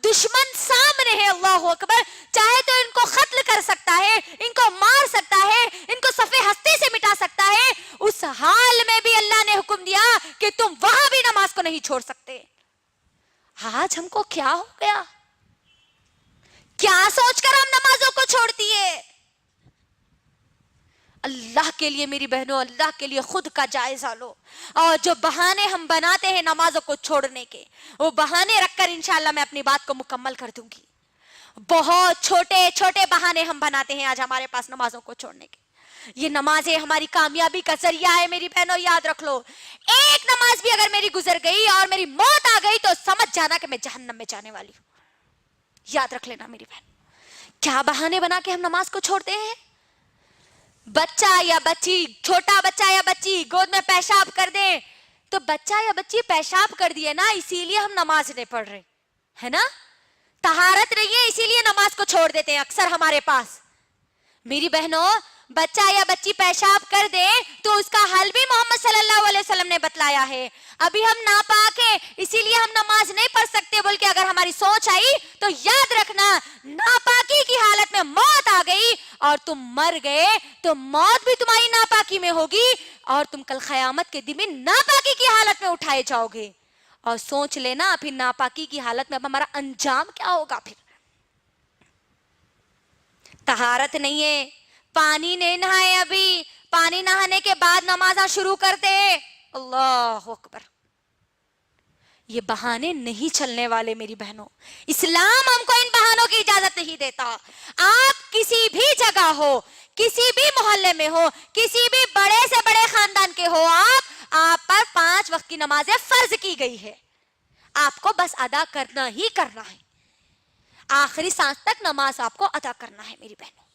دشمن سامنے ہے، اللہ اکبر، چاہے تو ان کو قتل کر سکتا ہے، ان کو مار سکتا ہے، ان کو صفحے ہستی سے مٹا سکتا ہے، اس حال میں بھی اللہ نے حکم دیا کہ تم وہاں بھی نماز کو نہیں چھوڑ سکتے۔ آج ہم کو کیا ہو گیا؟ کیا سوچ کر ہم نمازوں کو چھوڑ دیے؟ اللہ کے لیے میری بہنوں، اللہ کے لیے خود کا جائزہ لو، اور جو بہانے ہم بناتے ہیں نمازوں کو چھوڑنے کے، وہ بہانے رکھ کر انشاءاللہ میں اپنی بات کو مکمل کر دوں گی۔ بہت چھوٹے چھوٹے بہانے ہم بناتے ہیں آج ہمارے پاس نمازوں کو چھوڑنے کے۔ یہ نمازیں ہماری کامیابی کا ذریعہ ہے میری بہنوں، یاد رکھ لو۔ ایک نماز بھی اگر میری گزر گئی اور میری موت آ گئی تو سمجھ جانا کہ میں جہنم میں جانے والی ہوں۔ یاد رکھ لینا میری بہن۔ کیا بہانے بنا کے ہم نماز کو چھوڑتے ہیں؟ بچہ یا بچی، چھوٹا بچہ یا بچی گود میں پیشاب کر دیں تو بچہ یا بچی پیشاب کر دیے نا، اسی لیے ہم نماز نہیں پڑھ رہے ہے نا، طہارت نہیں ہے اسی لیے نماز کو چھوڑ دیتے ہیں اکثر ہمارے پاس۔ میری بہنوں، بچہ یا بچی پیشاب کر دے تو اس کا حل بھی محمد صلی اللہ علیہ وسلم نے بتلایا ہے۔ ابھی ہم ناپاک ہیں اسی لیے ہم نماز نہیں پڑھ سکتے بول کے اگر ہماری سوچ آئی تو یاد رکھنا، ناپاکی کی حالت میں موت آ گئی اور تم مر گئے تو موت بھی تمہاری ناپاکی میں ہوگی، اور تم کل قیامت کے دن میں ناپاکی کی حالت میں اٹھائے جاؤ گے۔ اور سوچ لینا پھر ناپاکی کی حالت میں اب ہمارا انجام کیا ہوگا۔ پھر طہارت نہیں ہے، پانی نہیں نہائے، ابھی پانی نہانے کے بعد نمازاں شروع کرتے، اللہ اکبر۔ یہ بہانے نہیں چلنے والے میری بہنوں، اسلام ہم کو ان بہانوں کی اجازت نہیں دیتا۔ آپ کسی بھی جگہ ہو، کسی بھی محلے میں ہو، کسی بھی بڑے سے بڑے خاندان کے ہو، آپ پر 5 وقت کی نمازیں فرض کی گئی ہے، آپ کو بس ادا کرنا ہی کرنا ہے، آخری سانس تک نماز آپ کو ادا کرنا ہے میری بہنوں۔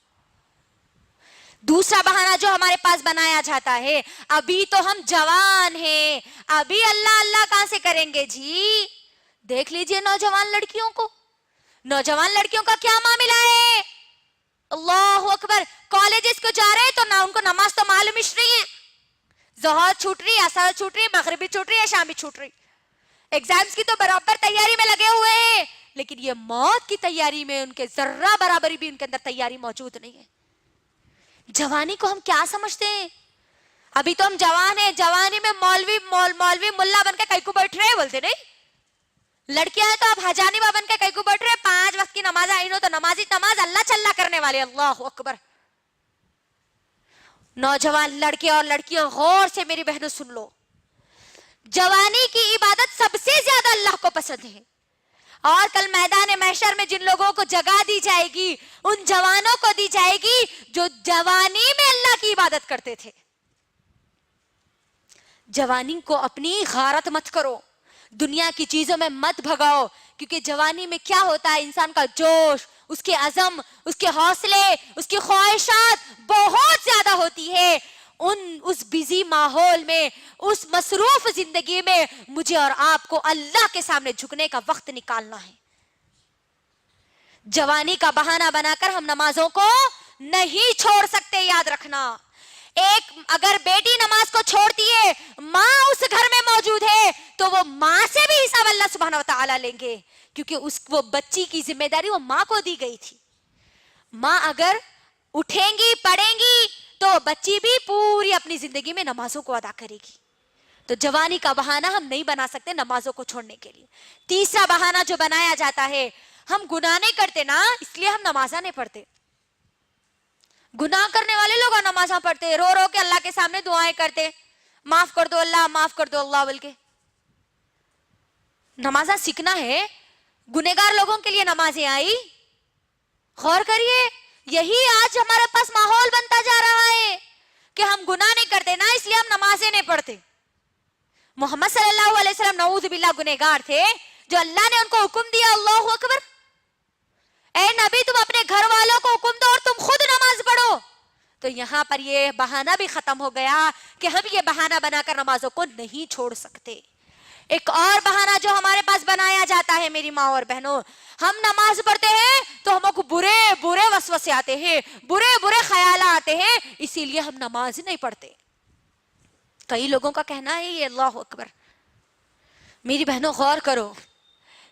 دوسرا بہانہ جو ہمارے پاس بنایا جاتا ہے، ابھی تو ہم جوان ہیں، ابھی اللہ اللہ کہاں سے کریں گے جی؟ دیکھ لیجئے نوجوان لڑکیوں کو، نوجوان لڑکیوں کا کیا معاملہ ہے، اللہ اکبر۔ کالجز کو جا رہے تو نہ ان کو نماز تو معلوم ہی نہیں ہے، ظہر چھوٹ رہی، عصر چھوٹ رہی، مغرب بھی چھوٹ رہی ہے، شام بھی چھوٹ رہی، ایگزامز کی تو برابر تیاری میں لگے ہوئے ہیں، لیکن یہ موت کی تیاری میں ان کے ذرہ برابری بھی ان کے اندر تیاری موجود نہیں ہے۔ جوانی کو ہم کیا سمجھتے ہیں؟ ابھی تو ہم جوان ہیں، جوانی میں مولوی ملا بن کے کئی کو بیٹھ رہے بولتے نہیں، لڑکیاں ہیں تو آپ حجانبہ بن کے کئی کو بیٹھ رہے، 5 وقت کی نماز آئینو تو نمازی نماز اللہ چلنا کرنے والے، اللہ اکبر۔ نوجوان لڑکے اور لڑکیاں غور سے میری بہنوں سن لو، جوانی کی عبادت سب سے زیادہ اللہ کو پسند ہے، اور کل میدان محشر میں جن لوگوں کو جگہ دی جائے گی ان جوانوں کو دی جائے گی جو جوانی میں اللہ کی عبادت کرتے تھے۔ جوانی کو اپنی غارت مت کرو، دنیا کی چیزوں میں مت بھگاؤ، کیونکہ جوانی میں کیا ہوتا ہے، انسان کا جوش، اس کے عزم، اس کے حوصلے، اس کی خواہشات بہت زیادہ ہوتی ہے۔ اس بیزی ماحول میں، اس مصروف زندگی میں مجھے اور آپ کو اللہ کے سامنے جھکنے کا وقت نکالنا ہے۔ جوانی کا بہانہ بنا کر ہم نمازوں کو نہیں چھوڑ سکتے، یاد رکھنا۔ ایک اگر بیٹی نماز کو چھوڑتی ہے، ماں اس گھر میں موجود ہے تو وہ ماں سے بھی حساب اللہ سبحانہ وتعالی لیں گے، کیونکہ وہ بچی کی ذمہ داری وہ ماں کو دی گئی تھی۔ ماں اگر اٹھیں گی، پڑھیں گی تو بچی بھی پوری اپنی زندگی میں نمازوں کو ادا کرے گی۔ تو جوانی کا بہانہ ہم نہیں بنا سکتے نمازوں کو چھوڑنے کے لیے۔ تیسرا بہانہ جو بنایا جاتا ہے، ہم گناہ نہیں کرتے نا اس لیے ہم نمازاں نہیں پڑھتے۔ گناہ کرنے والے لوگ نمازاں پڑھتے، رو رو کے اللہ کے سامنے دعائیں کرتے، معاف کر دو اللہ، معاف کر دو اللہ بول کے۔ نمازاں سیکھنا ہے، گنہگار لوگوں کے لیے نمازیں آئی، غور کریے۔ یہی آج ہمارے پاس ماحول بنتا جا رہا ہے کہ ہم گناہ نہیں کرتے نا اس لیے ہم نمازیں نہیں پڑھتے۔ محمد صلی اللہ علیہ وسلم نعوذ باللہ گنہگار تھے، جو اللہ نے ان کو حکم دیا، اللہ اکبر، اے نبی تم اپنے گھر والوں کو حکم دو اور تم خود نماز پڑھو، تو یہاں پر یہ بہانہ بھی ختم ہو گیا کہ ہم یہ بہانہ بنا کر نمازوں کو نہیں چھوڑ سکتے۔ ایک اور بہانہ جو ہمارے پاس بنایا جاتا ہے میری ماں اور بہنوں، ہم نماز پڑھتے ہیں تو ہم کو برے برے وسوسے آتے ہیں، برے برے خیالات آتے ہیں، اسی لیے ہم نماز نہیں پڑھتے۔ کئی لوگوں کا کہنا ہے یہ، اللہ اکبر۔ میری بہنوں غور کرو،